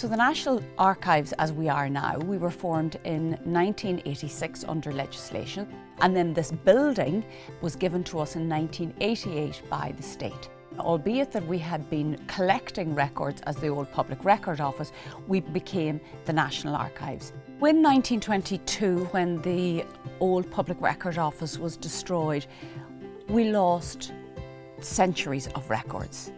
So the National Archives, as we are now, we were formed in 1986 under legislation, and then this building was given to us in 1988 by the state. Albeit that we had been collecting records as the old Public Record Office, we became the National Archives. In 1922, when the old Public Record Office was destroyed, we lost centuries of records.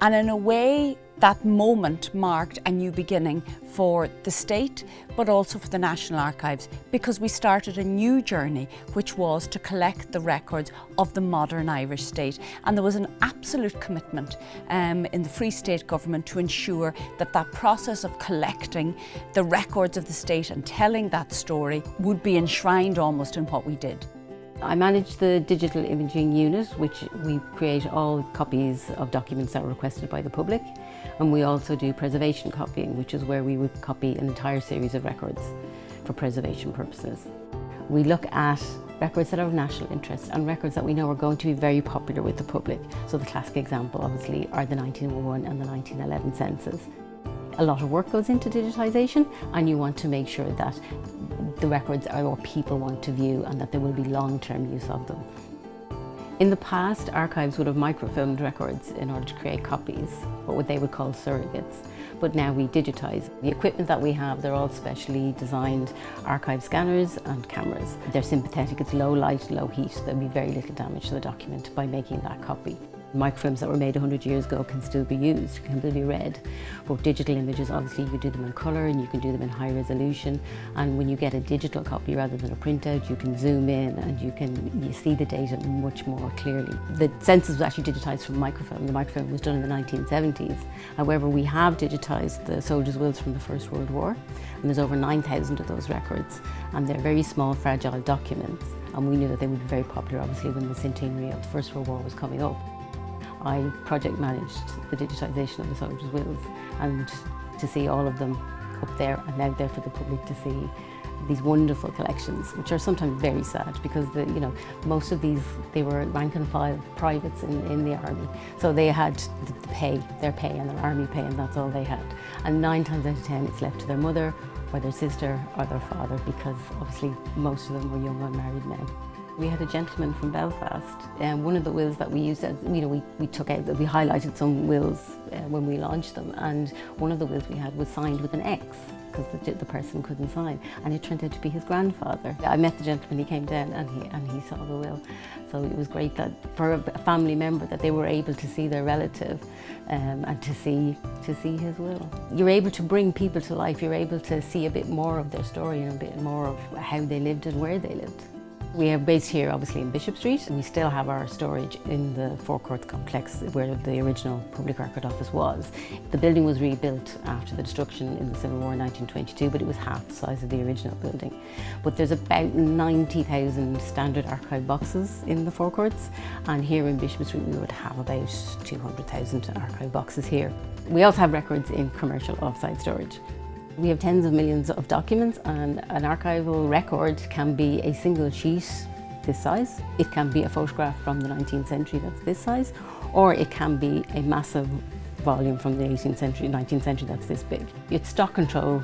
And in a way, that moment marked a new beginning for the state, but also for the National Archives, because we started a new journey, which was to collect the records of the modern Irish state. And there was an absolute commitment in the Free State government to ensure that that process of collecting the records of the state and telling that story would be enshrined almost in what we did. I manage the digital imaging unit, which we create all copies of documents that were requested by the public. And we also do preservation copying, which is where we would copy an entire series of records for preservation purposes. We look at records that are of national interest and records that we know are going to be very popular with the public. So the classic example, obviously, are the 1901 and the 1911 census. A lot of work goes into digitisation, and you want to make sure that the records are what people want to view and that there will be long-term use of them. In the past, archives would have microfilmed records in order to create copies, what they would call surrogates. But now we digitise. The equipment that we have, they're all specially designed archive scanners and cameras. They're sympathetic, it's low light, low heat. There'll be very little damage to the document by making that copy. Microfilms that were made 100 years ago can still be used, can still be read. But digital images, obviously you can do them in colour and you can do them in high resolution. And when you get a digital copy rather than a printout, you can zoom in and you see the data much more clearly. The census was actually digitised from microfilm. The microfilm was done in the 1970s. However, we have digitised the soldiers' wills from the First World War, and there's over 9,000 of those records. And they're very small, fragile documents. And we knew that they would be very popular, obviously, when the centenary of the First World War was coming up. I project managed the digitisation of the soldiers' wills, and to see all of them up there and out there for the public to see these wonderful collections, which are sometimes very sad because most of these, they were rank and file privates in the army, so they had their pay and their army pay, and that's all they had. And 9 times out of 10 it's left to their mother or their sister or their father, because obviously most of them were young unmarried men. We had a gentleman from Belfast, and one of the wills that we used, we highlighted some wills when we launched them, and one of the wills we had was signed with an X because the person couldn't sign, and it turned out to be his grandfather. I met the gentleman, he came down and he saw the will, so it was great that for a family member that they were able to see their relative and to see his will. You're able to bring people to life, you're able to see a bit more of their story and a bit more of how they lived and where they lived. We are based here obviously in Bishop Street, and we still have our storage in the forecourt complex where the original Public Record Office was. The building was rebuilt after the destruction in the Civil War in 1922, but it was half the size of the original building. But there's about 90,000 standard archive boxes in the forecourts, and here in Bishop Street we would have about 200,000 archive boxes here. We also have records in commercial off-site storage. We have tens of millions of documents, and an archival record can be a single sheet this size. It can be a photograph from the 19th century that's this size, or it can be a massive volume from the 18th century, 19th century that's this big. It's stock control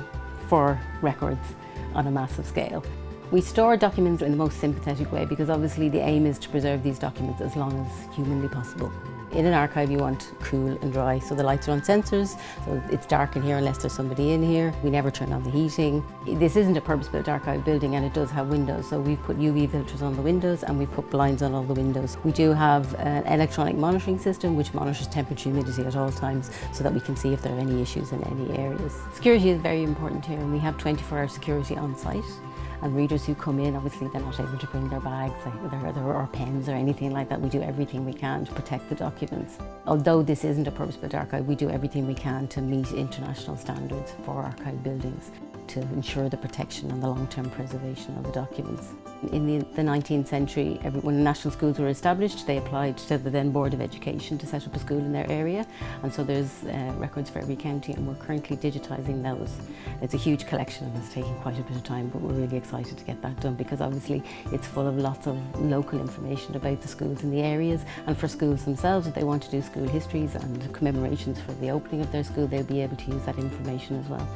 for records on a massive scale. We store documents in the most sympathetic way because obviously the aim is to preserve these documents as long as humanly possible. In an archive you want cool and dry, so the lights are on sensors, so it's dark in here unless there's somebody in here. We never turn on the heating. This isn't a purpose-built archive building, and it does have windows, so we've put UV filters on the windows and we've put blinds on all the windows. We do have an electronic monitoring system which monitors temperature and humidity at all times so that we can see if there are any issues in any areas. Security is very important here, and we have 24-hour security on site. And readers who come in, obviously they're not able to bring their bags or pens or anything like that. We do everything we can to protect the documents. Although this isn't a purpose-built archive, we do everything we can to meet international standards for archive buildings. to ensure the protection and the long-term preservation of the documents. In the 19th century, when the national schools were established, they applied to the then Board of Education to set up a school in their area, and so there's records for every county, and we're currently digitising those. It's a huge collection and it's taking quite a bit of time, but we're really excited to get that done because obviously it's full of lots of local information about the schools in the areas, and for schools themselves, if they want to do school histories and commemorations for the opening of their school, they'll be able to use that information as well.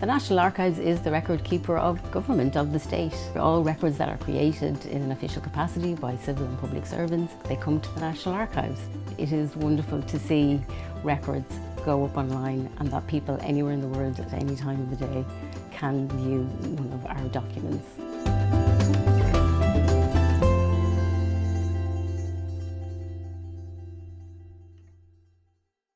The National Archives is the record keeper of government, of the state. All records that are created in an official capacity by civil and public servants, they come to the National Archives. It is wonderful to see records go up online and that people anywhere in the world at any time of the day can view one of our documents.